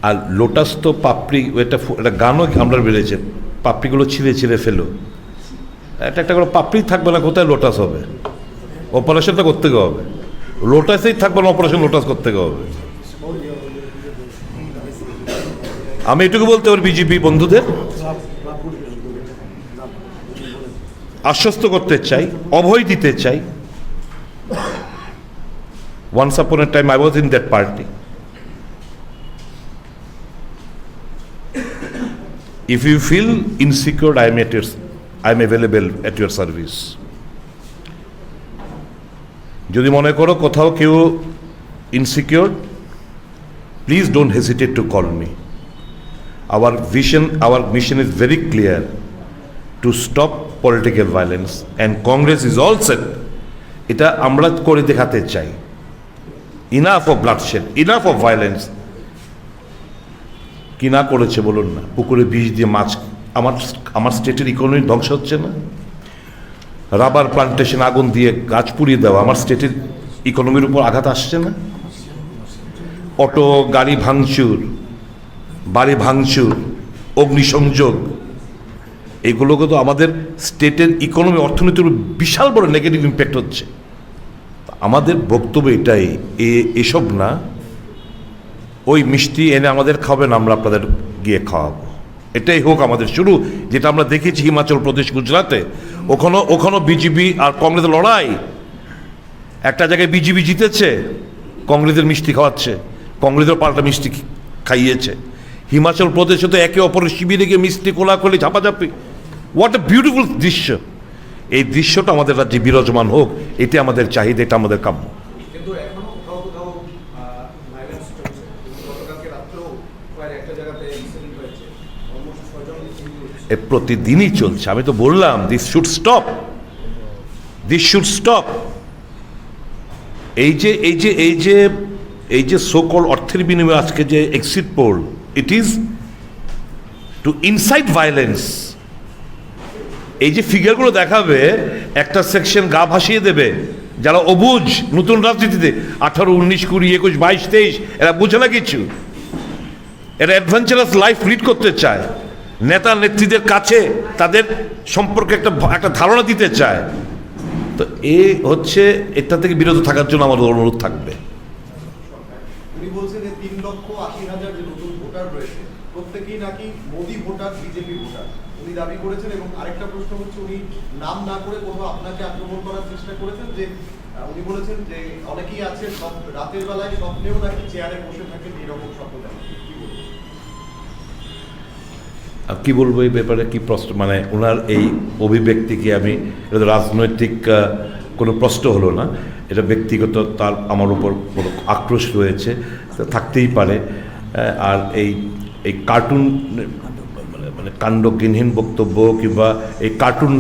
আর lotus তো পাপড়ি, এটা একটা গানও আমরা বেড়েছে, পাপড়িগুলো ছিঁড়ে ছিঁড়ে ফেলো, একটা একটা করে পাপড়ি থাকবে না, কোথায় লোটাস হবে? অপারেশনটা করতে হবে, লোটাসেই থাকবে না, অপারেশন লোটাস করতে হবে। আমি এটুকু বলতে পারি বিজেপি বন্ধুদের আশ্বস্ত করতে চাই, অভয় দিতে চাই। Once upon a time I was in that party. If you feel insecure, I am available at your service. যদি মনে করো কোথাও কেউ insecure, please don't hesitate to call me. Our vision, our mission is very clear to stop political violence, and Congress is all set. এটা আমরা করে দেখাতে চাই। Enough of bloodshed, enough of violence. কি না করেছে বলুন না? পুকুরে বিষ দিয়ে মাছ, আমার স্টেটের ইকোনমি ধ্বংস হচ্ছে না? রাবার প্লান্টেশন আগুন দিয়ে গাছ পুড়িয়ে দেওয়া আমার স্টেটের ইকোনমির উপর আঘাত আসছে না? অটো গাড়ি ভাঙচুর, বাড়ি ভাঙচুর, অগ্নিসংযোগ, এগুলোকে তো আমাদের স্টেটের ইকোনমি অর্থনীতির বিশাল বড় নেগেটিভ ইম্প্যাক্ট হচ্ছে। আমাদের বক্তব্য এটাই, এসব না, ওই মিষ্টি এনে আমাদের খাবেন, আমরা আপনাদের গিয়ে খাওয়াবো, এটাই হোক আমাদের শুরু। যেটা আমরা দেখেছি হিমাচল প্রদেশ, গুজরাটে, ওখানেও বিজেপি আর কংগ্রেসের লড়াই। একটা জায়গায় বিজেপি জিতেছে, কংগ্রেসের মিষ্টি খাওয়াচ্ছে, কংগ্রেসের পাল্টা মিষ্টি খাইয়েছে। হিমাচল প্রদেশে তো একে অপরের শিবিরে গিয়ে মিষ্টি কোলাকুলি ঝাপাঝাপি। হোয়াট এ বিউটিফুল দৃশ্য! এই দৃশ্যটা আমাদের রাজ্যে বিরাজমান হোক, এটা আমাদের চাহিদা, এটা আমাদের কাম্য। প্রতিদিনই চলছে, আমি তো বললাম this should stop, this should stop. এই যে সোকল অর্থের বিনিময়ে আজকে যে exit poll, it is to incite violence. এই যে ফিগারগুলো দেখাবে, একটা সেকশন গা ভাসিয়ে দেবে যারা অবুঝ নতুন রাজনীতিতে, 18, 19, 20, 21, 22, 23, এরা বুঝে না কিছু। এরা অ্যাডভেঞ্চারাস লাইফ লিড করতে চায়, নেতা নেত্রীদের কাছে তাদের সম্পর্কে একটা ধারণা দিতে চায়। তো হচ্ছে এটা থেকে বিরত থাকার জন্য আমার অনুরোধ থাকবে। উনি বলছেন যে 3,80,000 যে নতুন ভোটার রয়েছে, প্রত্যেকেই নাকি মোদি ভোটার, বিজেপি ভোটার উনি দাবি করেছেন। এবং আরেকটা প্রশ্ন হচ্ছে, উনি নাম না করে কোথাও আপনাকে আক্রমণ করার চেষ্টা করেছেন, যে উনি বলেছেন যে অনেকেই আছে সব রাতের বেলায় স্বপ্নেও নাকি চেয়ারে বসে থাকেন, এরকম স্বপ্ন দেখেন। কি বলবো এই ব্যাপারে? কি প্রশ্ন, মানে ওনার এই অভিব্যক্তিকে আমি, এটা রাজনৈতিক কোনো প্রশ্ন হলো না, এটা ব্যক্তিগত, তার আমার উপর কোনো আক্রোশ রয়েছে, থাকতেই পারে। আর এই কার্টুন মানে কাণ্ডজ্ঞানহীন বক্তব্য কিংবা এই কার্টুন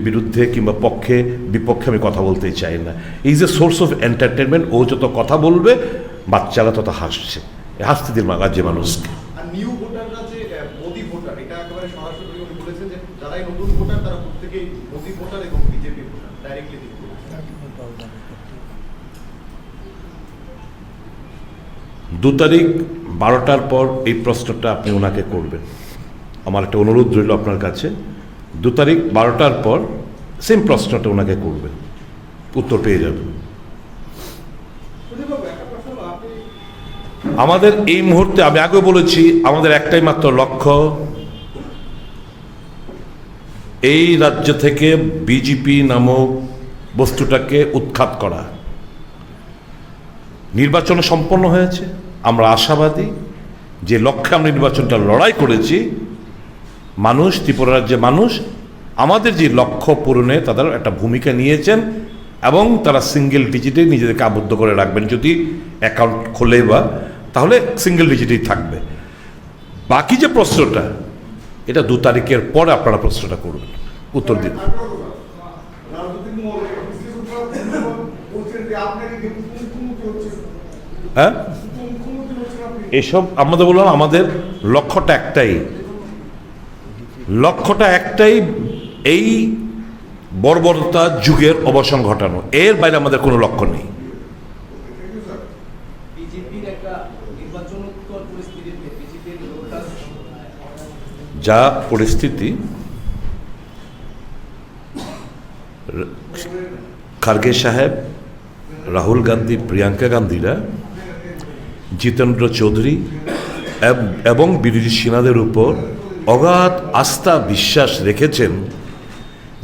বিরুদ্ধে কিংবা পক্ষে বিপক্ষে আমি কথা বলতেই চাই না। Is a source of entertainment. ও যত কথা বলবে বাচ্চারা তত হাসছে, হাসতে দিন রাজ্যে মানুষকে। নিউ ভোটাররা যে মোদি ভোটার, এটা একেবারে সরাসরি উনি বলেছেন যে যারাই নতুন ভোটার তারা প্রত্যেকেই মোদি ভোটার এবং বিজেপি ভোটার, ডাইরেক্টলি দিক। 2 তারিখ 12টার পর এই প্রশ্নটা আপনি ওনাকে করবেন। আমার একটা অনুরোধ রইল আপনার কাছে, 2 তারিখ 12টার পর সেম প্রশ্নটা ওনাকে করবেন, উত্তর পেয়ে যাবেন। আমাদের এই মুহূর্তে, আমি আগেও বলেছি, আমাদের একটাই মাত্র লক্ষ্য, এই রাজ্য থেকে বিজেপি নামক বস্তুটাকে উৎখাত করা। নির্বাচন সম্পন্ন হয়েছে, আমরা আশাবাদী যে লক্ষ্যে আমরা নির্বাচনটা লড়াই করেছি, মানুষ, ত্রিপুরা রাজ্যের মানুষ আমাদের যে লক্ষ্য পূরণে তাদের একটা ভূমিকা নিয়েছেন এবং তারা সিঙ্গেল ডিজিটে নিজেদেরকে আবদ্ধ করে রাখবেন। যদি অ্যাকাউন্ট খোলে তাহলে সিঙ্গেল ডিজিটেই থাকবে। বাকি যে প্রশ্নটা, এটা 2 তারিখের পরে আপনারা প্রশ্নটা করবেন, উত্তর দিন। হ্যাঁ, এসব আমাদের বললাম, আমাদের লক্ষ্যটা একটাই, এই বর্বরতা যুগের অবসান ঘটানো। এর বাইরে আমাদের কোনো লক্ষ্য নেই। বিজেপির একটা নির্বাচনোত্তর পরিস্থিতি যা পরিস্থিতি, খার্গে সাহেব, রাহুল গান্ধী, প্রিয়াঙ্কা গান্ধীরা জিতেন্দ্র চৌধুরী এবং বিরোধী সেনাদের উপর অগাধ आस्था विश्वास রেখেছেন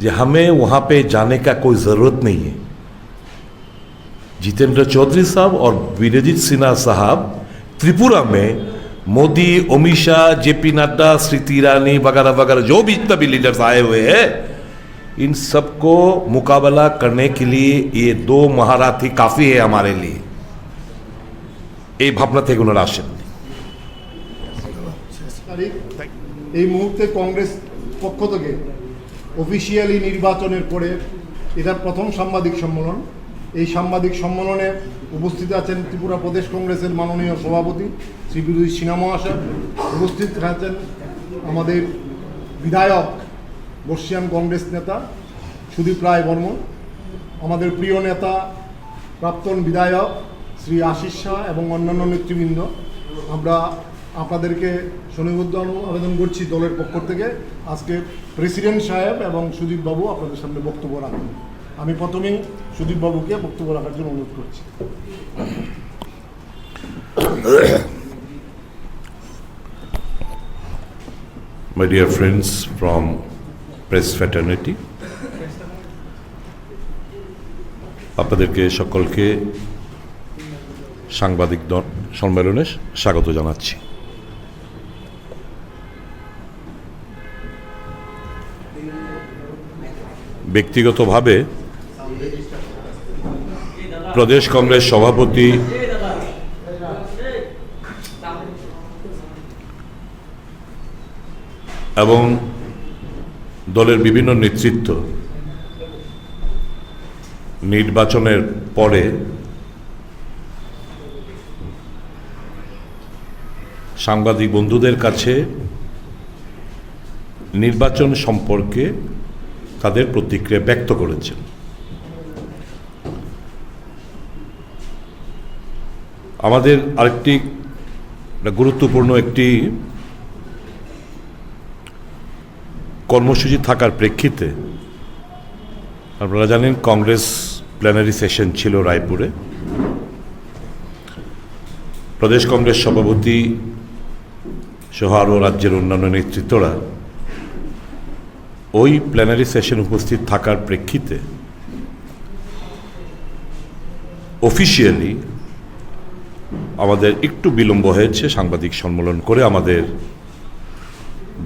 যে हमें वहाँ पे जाने का कोई ज़रूरत नहीं है। जितेंद्र चौधरी साहब और वीरजीत सिन्हा साहब त्रिपुरा में मोदी, अमित शाह, जेपी नड्डा, स्मृति ईरानी वगैरह वगैरह जो भी जितना भी लीडर्स आए हुए हैं, इन सबको मुकाबला करने के लिए ये दो महारथी काफ़ी है हमारे लिए। এই ভাবনা থেকে ওনারা আসেননি। এই মুহূর্তে কংগ্রেস পক্ষ থেকে অফিসিয়ালি নির্বাচনের পরে এটার প্রথম সাংবাদিক সম্মেলন। এই সাংবাদিক সম্মেলনে উপস্থিত আছেন ত্রিপুরা প্রদেশ কংগ্রেসের মাননীয় সভাপতি শ্রী বিরোধী সিনহা মহাশয়, উপস্থিত আছেন আমাদের বিধায়ক বর্ষিয়ান কংগ্রেস নেতা সুদীপ রায় বর্মন, আমাদের প্রিয় নেতা প্রাক্তন বিধায়ক শ্রী আশিস শাহ এবং অন্যান্য নেতৃবৃন্দ। আমরা আপনাদেরকে সুনিবদ্ধ আবেদন করছি দলের পক্ষ থেকে আজকে প্রেসিডেন্ট সাহেব এবং সুদীপ বাবু আপনাদের সামনে বক্তব্য রাখবেন। আমি প্রথমেই সুদীপ বাবুকে বক্তব্য রাখার জন্য অনুরোধ করছি। My dear friends from press fraternity, আপনাদেরকে সকলকে সাংবাদিক সম্মেলনে স্বাগত জানাচ্ছি। ব্যক্তিগতভাবে প্রদেশ কংগ্রেস সভাপতি এবং দলের বিভিন্ন নেতৃত্ব নির্বাচনের পরে সাংবাদিক বন্ধুদের কাছে নির্বাচন সম্পর্কে তাদের প্রতিক্রিয়া ব্যক্ত করেছেন। আমাদের আরেকটি গুরুত্বপূর্ণ একটি কর্মসূচি থাকার প্রেক্ষিতে আপনারা জানেন কংগ্রেস প্ল্যানারি সেশন ছিল রায়পুরে। প্রদেশ কংগ্রেস সভাপতি সহ আরও রাজ্যের অন্যান্য নেতৃত্বরা ওই প্ল্যানারি সেশন উপস্থিত থাকার প্রেক্ষিতে অফিসিয়ালি আমাদের একটু বিলম্ব হয়েছে সাংবাদিক সম্মেলন করে আমাদের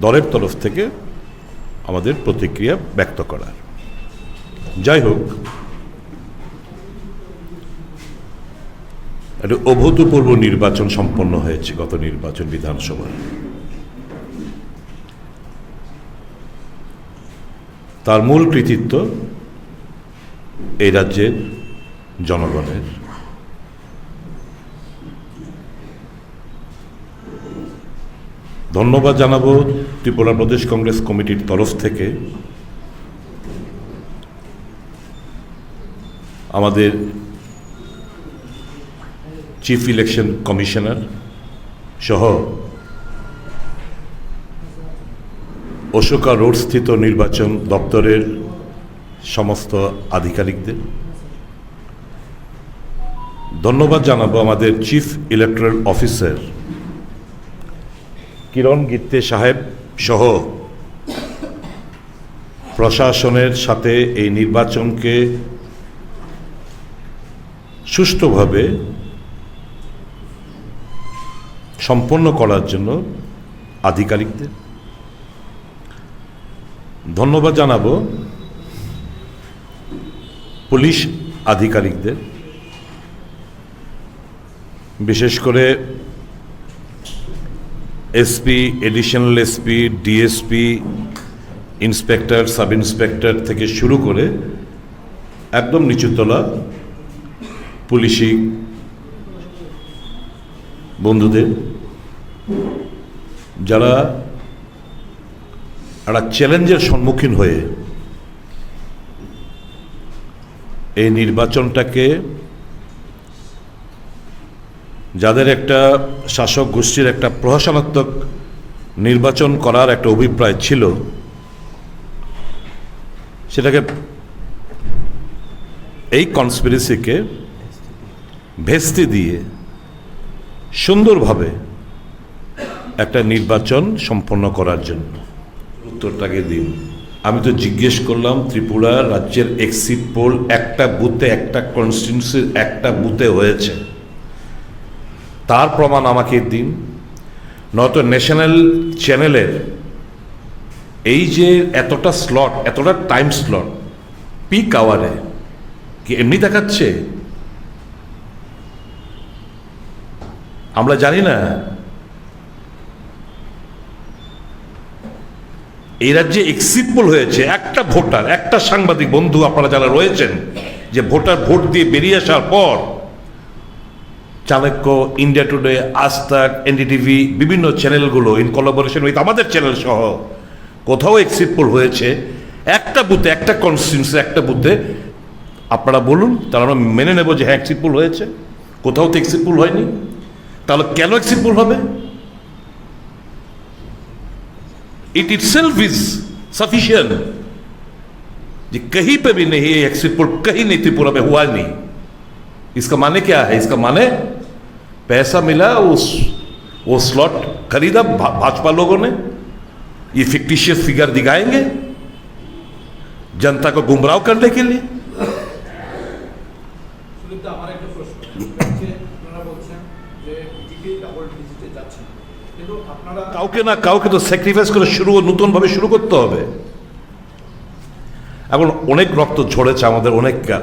দলের তরফ থেকে আমাদের প্রতিক্রিয়া ব্যক্ত করার। যাই হোক, একটা অভূতপূর্ব নির্বাচন সম্পন্ন হয়েছে গত নির্বাচন বিধানসভায়। তার মূল কৃতিত্ব এই রাজ্যের জনগণের। ধন্যবাদ জানাবো ত্রিপুরা প্রদেশ কংগ্রেস কমিটির তরফ থেকে আমাদের চিফ ইলেকশন কমিশনার সহ অশোকা রোড স্থিত নির্বাচন দপ্তরের সমস্ত আধিকারিকদের। ধন্যবাদ জানাবো আমাদের চিফ ইলেকটরাল অফিসার কিরণ গিত্তে সাহেব সহ প্রশাসনের সাথে এই নির্বাচনকে সুষ্ঠুভাবে সম্পন্ন করার জন্য আধিকারিকদের। ধন্যবাদ জানাবো পুলিশ আধিকারিকদের, বিশেষ করে SP, additional SP, DSP, inspector, sub inspector থেকে শুরু করে একদম নিচুতলা পুলিশি বন্ধুদের, যারা একটা চ্যালেঞ্জের সম্মুখীন হয়ে এই নির্বাচনটাকে, যাদের একটা শাসক গোষ্ঠীর একটা প্রহসনাত্মক নির্বাচন করার একটা অভিপ্রায় ছিল, সেটাকে এই কনস্পিরেসিকে ভেস্তে দিয়ে সুন্দরভাবে একটা নির্বাচন সম্পন্ন করার জন্য। উত্তরটাকে দিন। আমি তো জিজ্ঞেস করলাম ত্রিপুরা রাজ্যের এক্সিট পোল একটা বুথে, একটা কনস্টিটিউন্সির একটা বুথে হয়েছে, তার প্রমাণ আমাকে দিন। নয়তো ন্যাশনাল চ্যানেলের এই যে এতটা স্লট, এতটা টাইম স্লট পিক আওয়ারে কি এমনি দেখাচ্ছে? আমরা জানি না এই রাজ্যে এক্সিট পোল হয়েছে। একটা ভোটার, একটা সাংবাদিক বন্ধু আপনারা যারা রয়েছেন, যে ভোটার ভোট দিয়ে বেরিয়ে আসার পর চাণক্য, ইন্ডিয়া টুডে, আজ তাক, এনডিটিভি, বিভিন্ন চ্যানেলগুলো ইন কোলাবোরেশন উইথ আমাদের চ্যানেল সহ কোথাও এক্সিট পোল হয়েছে একটা বুথে, একটা কনস্টিটিউন্সি, একটা বুথে, আপনারা বলুন, তাহলে আমরা মেনে নেব যে হ্যাঁ এক্সিট পোল হয়েছে। কোথাও তো এক্সিট পোল হয়নি, তাহলে কেন এক্সিট পোল হবে? इट इटसेल्फ इज सफिशिएंट कि कहीं पे भी नहीं, एग्जिट पोल कहीं नहीं त्रिपुरा में हुआ नहीं। इसका माने क्या है? इसका माने पैसा मिला, वो स्लॉट खरीदा भाजपा लोगों ने, ये फिक्टिशियस फिगर दिखाएंगे जनता को गुमराह करने के लिए। আমার একটা প্রশ্ন যে আপনারা বলছেন যে বিজেপি ডাবল ডিজিটে যাচ্ছে, কিন্তু আপনারা কাউকে না কাউকে তো স্যাক্রিফাইস করে নতুনভাবে শুরু করতে হবে। এখন অনেক রক্ত ঝরেছে আমাদের,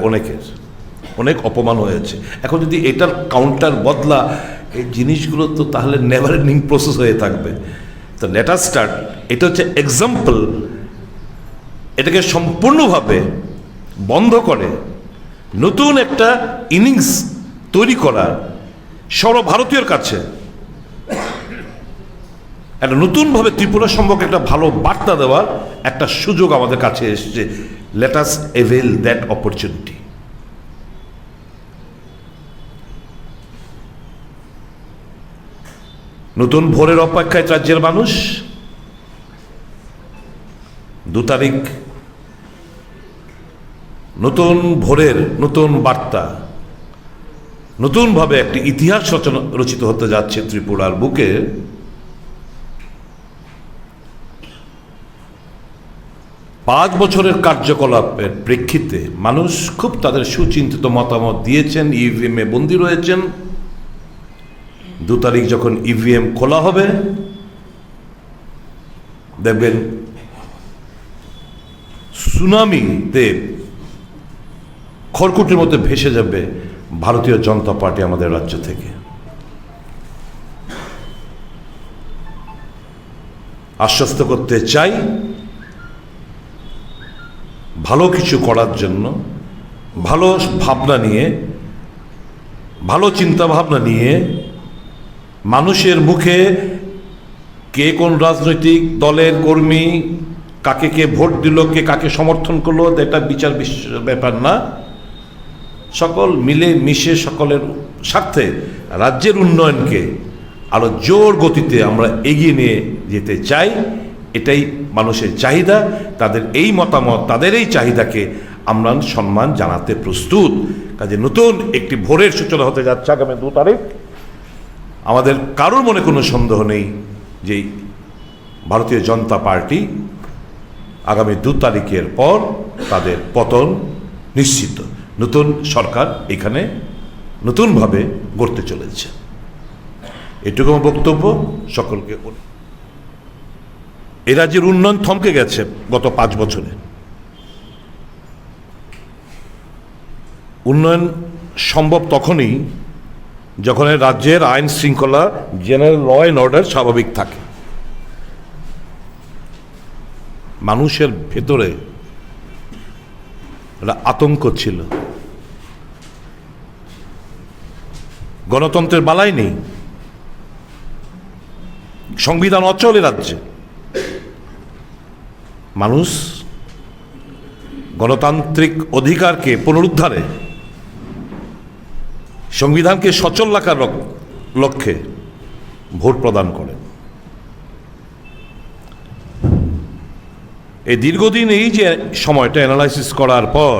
অনেকের অনেক অপমান হয়েছে। এখন যদি এটার কাউন্টার বদলা, এই জিনিসগুলো তো তাহলে নেভার এন্ডিং প্রসেস হয়ে থাকবে। তো লেট আস স্টার্ট। এটা হচ্ছে এক্সাম্পল। এটাকে সম্পূর্ণভাবে বন্ধ করে নতুন একটা ইনিংস তৈরি করার, সর্বভারতীয়র কাছে একটা নতুনভাবে ত্রিপুরা সম্পর্কে একটা ভালো বার্তা দেওয়ার একটা সুযোগ আমাদের কাছে এসেছে। Let us avail that opportunity. নতুন ভোরের অপেক্ষায় রাজ্যের মানুষ। 2 তারিখ নতুন ভোরের নতুন বার্তা, নতুনভাবে একটি ইতিহাস রচিত হতে যাচ্ছে ত্রিপুরার বুকে। পাঁচ বছরের কার্যকলাপের প্রেক্ষিতে মানুষ খুব তাদের সুচিন্তিত মতামত দিয়েছেন, ইভিএমে বন্দী রয়েছেন। 2 তারিখ যখন ইভিএম খোলা হবে, দেখবেন সুনামিতে খড়কুটির মধ্যে ভেসে যাবে ভারতীয় জনতা পার্টি আমাদের রাজ্য থেকে। আশ্বস্ত করতে চাই, ভালো কিছু করার জন্য, ভালো ভাবনা নিয়ে, ভালো চিন্তা ভাবনা নিয়ে, মানুষের মুখে কে কোন রাজনৈতিক দলের কর্মী, কাকে কে ভোট দিল, কে কাকে সমর্থন করলো, এটা বিচার ব্যাপার না। সকল মিলে মিশে সকলের স্বার্থে রাজ্যের উন্নয়নকে আরো জোর গতিতে আমরা এগিয়ে নিয়ে যেতে চাই। এটাই মানুষের চাহিদা। তাদের এই মতামত, তাদের এই চাহিদাকে আমরা সম্মান জানাতে প্রস্তুত। কাজে নতুন একটি ভোরের সূচনা হতে যাচ্ছে আগামী 2 তারিখ। আমাদের কারোর মনে কোনো সন্দেহ নেই যে ভারতীয় জনতা পার্টি আগামী 2 তারিখের পর তাদের পতন নিশ্চিত। নতুন সরকার এখানে নতুনভাবে গড়তে চলেছে। এটুকু আমার বক্তব্য। সকলকে এ রাজ্যের উন্নয়ন থমকে গেছে গত 5 বছরে। উন্নয়ন সম্ভব তখনই যখন রাজ্যের আইন শৃঙ্খলা, জেনারেল ল অ্যান্ড অর্ডার স্বাভাবিক থাকে। মানুষের ভেতরে একটা আতঙ্ক ছিল, গণতন্ত্রের বালাই নেই, সংবিধান অচল এ রাজ্যে। মানুষ গণতান্ত্রিক অধিকারকে পুনরুদ্ধারে, সংবিধানকে সচল রাখার লক্ষ্যে ভোট প্রদান করেন। এই দীর্ঘদিন এই যে সময়টা অ্যানালাইসিস করার পর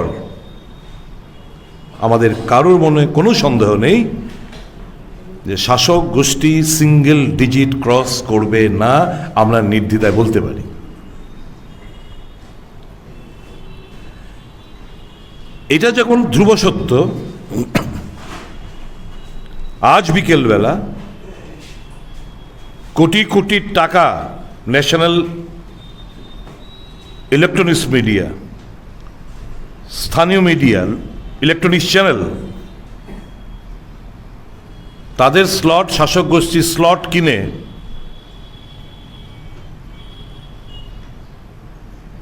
আমাদের কারোর মনে কোনো সন্দেহ নেই যে শাসক গোষ্ঠী সিঙ্গেল ডিজিট ক্রস করবে না, আমরা নির্দ্বিধায় বলতে পারি। এটা যখন ধ্রুব সত্য, আজ বিকেলবেলা কোটি কোটি টাকা ন্যাশনাল ইলেকট্রনিক্স মিডিয়া, স্থানীয় মিডিয়া, ইলেকট্রনিক্স চ্যানেল, তাদের স্লট, শাসক গোষ্ঠীর স্লট কিনে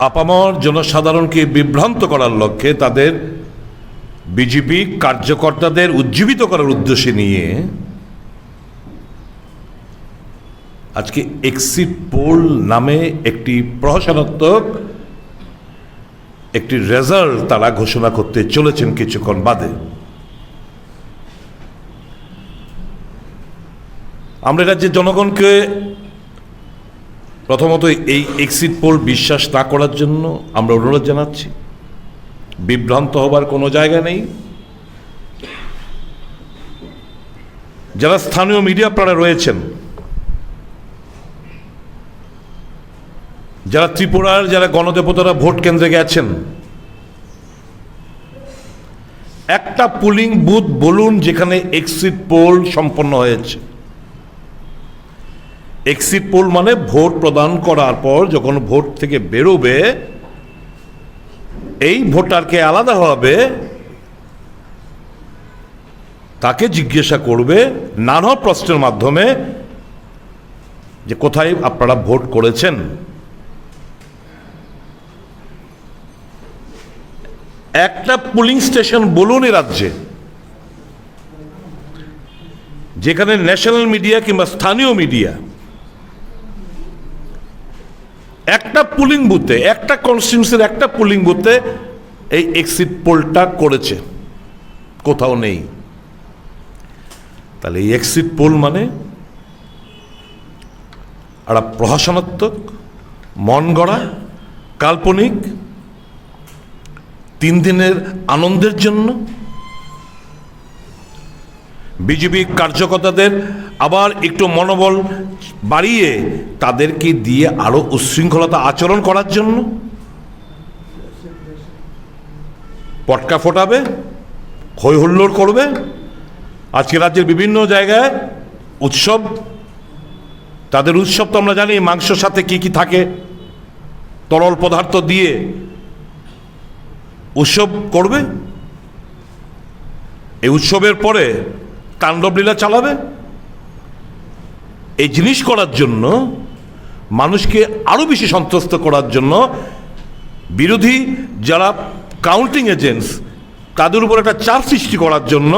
আপামর জনসাধারণকে বিভ্রান্ত করার লক্ষ্যে তাদের বিজেপি কার্যকর্তাদের উজ্জীবিত করার উদ্দেশ্যে নিয়ে আজকে এক্সিট পোল নামে একটি প্রহসনাত্মক একটি রেজাল্ট তারা ঘোষণা করতে চলেছেন কিছুক্ষণ বাদে। আমরা রাজ্যের জনগণকে প্রথমত এই এক্সিট পোল বিশ্বাস না করার জন্য আমরা অনুরোধ জানাচ্ছি। বিভ্রান্ত হবার কোনো জায়গা নেই। যারা স্থানীয় মিডিয়া প্রাণে রয়েছেন, যারা ত্রিপুরার যারা গণদেবতারা ভোট কেন্দ্রে গেছেন, একটা পুলিং বুথ বলুন যেখানে এক্সিট পোল সম্পন্ন হয়েছে। এক্সিট পোল মানে ভোট প্রদান করার পর যখন ভোট থেকে বেরোবে, এই ভোটারকে আলাদা হবে, তাকে জিজ্ঞাসা করবে নানা প্রশ্নের মাধ্যমে যে কোথায় আপনারা ভোট করেছেন। একটা পুলিং স্টেশন বলুন এই রাজ্যে যেখানে ন্যাশনাল মিডিয়া কিংবা স্থানীয় মিডিয়া একটা পুলিং বুথে, একটা কনস্টিটিউন্সির একটা পুলিং বুথে এই এক্সিট পোলটা করেছে, কোথাও নেই। তাহলে এই এক্সিট পোল মানে একটা প্রহসনাত্মক, মন গড়া, কাল্পনিক, 3 দিনের আনন্দের জন্য বিজেপি কার্যকর্তাদের আবার একটু মনোবল বাড়িয়ে তাদেরকে দিয়ে আরো উচ্ছৃঙ্খলতা আচরণ করার জন্য পটকা ফোটাবে, হৈ হুল্লোড় করবে। আজকে রাজ্যের বিভিন্ন জায়গায় উৎসব, তাদের উৎসব তো আমরা জানি মাংসের সাথে কি কি থাকে, তরল পদার্থ দিয়ে উৎসব করবে। এই উৎসবের পরে তাণ্ডব লীলা চালাবে। এই জিনিস করার জন্য, মানুষকে আরো বেশি সন্ত্রস্ত করার জন্য বিরোধী যারা কাউন্টিং এজেন্টস তাদের উপর একটা চাপ সৃষ্টি করার জন্য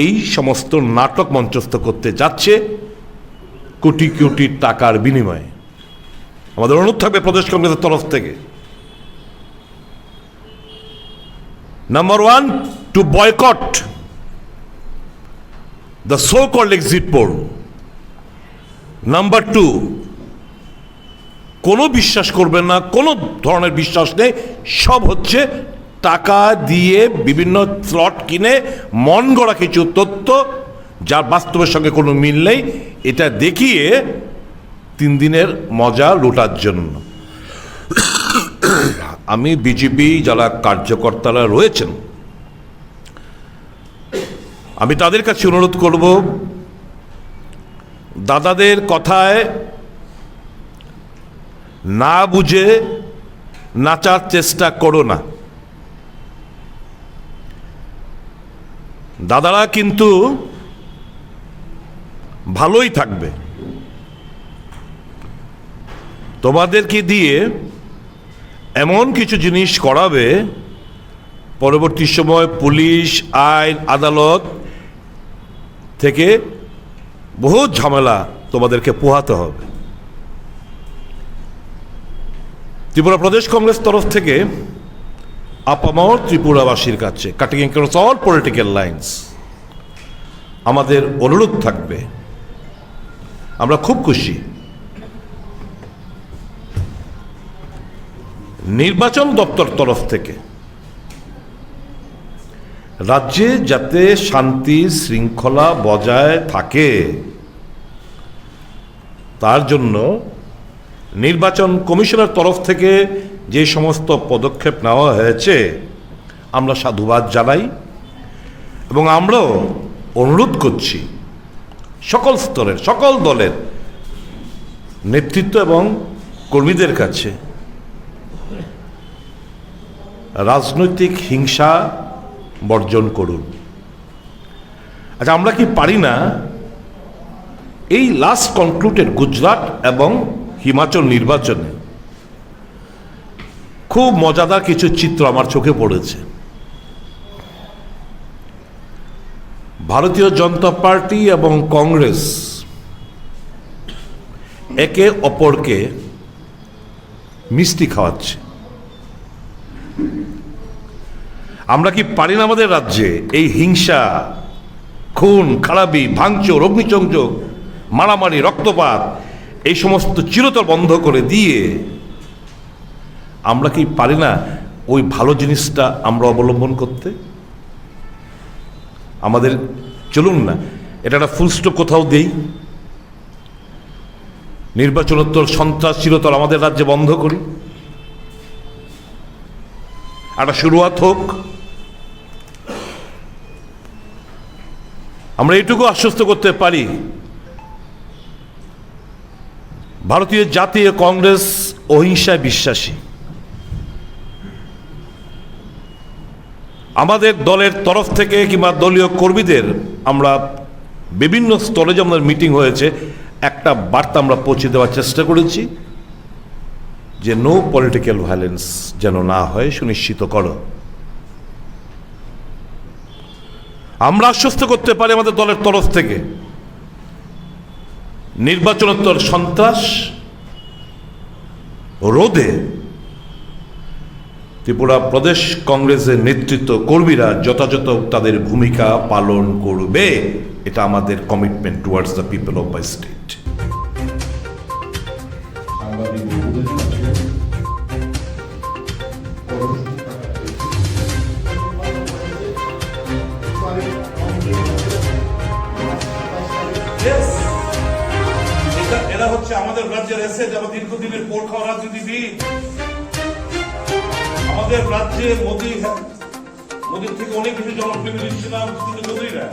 এই সমস্ত নাটক মঞ্চস্থ করতে যাচ্ছে কোটি কোটি টাকার বিনিময়ে। আমাদের অনুরোধ থাকবে প্রদেশ কংগ্রেসের তরফ থেকে, Number 1, to boycott the so-called exit poll. Number 2, কোনো বিশ্বাস করবেন না, কোনো ধরনের বিশ্বাস নেই, সব হচ্ছে টাকা দিয়ে বিভিন্ন স্লট কিনে মন গড়া কিছু তথ্য যার বাস্তবের সঙ্গে কোনো মিল নেই, এটা দেখিয়ে 3 দিনের মজা লুটার জন্য। আমি বিজেপি যারা কার্যকর্তারা রয়েছেন, আমি তাদের কাছে অনুরোধ করব, দাদাদের কথায় না বুঝে নাচার চেষ্টা করো না। দাদারা কিন্তু ভালোই থাকবে, তোমাদেরকে দিয়ে এমন কিছু জিনিস করাবে পরবর্তী সময় পুলিশ, আইন, আদালত থেকে বহু ঝামেলা তোমাদেরকে পোহাতে হবে। ত্রিপুরা প্রদেশ কংগ্রেস তরফ থেকে আপামর ত্রিপুরাবাসীর কাছে, cutting across all political lines, আমাদের অনুরোধ থাকবে, আমরা খুব খুশি নির্বাচন দপ্তর তরফ থেকে রাজ্যে যাতে শান্তি শৃঙ্খলা বজায় থাকে তার জন্য নির্বাচন কমিশনের তরফ থেকে যে সমস্ত পদক্ষেপ নেওয়া হয়েছে আমরা সাধুবাদ জানাই এবং আমরাও অনুরোধ করছি সকল স্তরের সকল দলের নেতৃত্ব এবং কর্মীদের কাছে রাজনৈতিক হিংসা বর্জন করুন। আচ্ছা, আমরা কি পারি না এই লাস্ট কনক্লুডেড গুজরাট এবং হিমাচল নির্বাচনে খুব মজাদার কিছু চিত্র আমার চোখে পড়েছে। ভারতীয় জনতা পার্টি এবং কংগ্রেস একে অপরকে মিষ্টি খাওয়াচ্ছে। আমরা কি পারি না আমাদের রাজ্যে এই হিংসা, খুন খারাপি, ভাঙচুর, অগ্নিসংযোগ, মারামারি, রক্তপাত এই সমস্ত চিরতর বন্ধ করে দিয়ে আমরা কি পারি না ওই ভালো জিনিসটা আমরা অবলম্বন করতে? আমাদের চলুন না এটা একটা ফুল স্টপ কোথাও দেই, নির্বাচনোত্তর সন্ত্রাস চিরতর আমাদের রাজ্যে বন্ধ করি, একটা শুরুয়াত হোক। আমরা এটুকু আশ্বস্ত করতে পারি, ভারতীয় জাতীয় কংগ্রেস অহিংসায় বিশ্বাসী। আমাদের দলের তরফ থেকে কিংবা দলীয় কর্মীদের আমরা বিভিন্ন স্তরে যে আমাদের মিটিং হয়েছে একটা বার্তা আমরা পৌঁছে দেওয়ার চেষ্টা করেছি যে নো পলিটিক্যাল ভায়োলেন্স যেন না হয় সুনিশ্চিত করো। আমরা আশ্বস্ত করতে পারি আমাদের দলের তরফ থেকে নির্বাচনোত্তর সন্ত্রাস রোধে ত্রিপুরা প্রদেশ কংগ্রেসের নেতৃত্ব কর্মীরা যথাযথ তাদের ভূমিকা পালন করবে। এটা আমাদের commitment towards the people of my state. এরা হচ্ছে আমাদের রাজ্যের এসে যারা দীর্ঘদিনের পোল খাওয়া রাজনীতিবিদ। আমাদের রাজ্যে মোদীর থেকে অনেক বেশি জনপ্রিয় ছিলাম মোদীরা।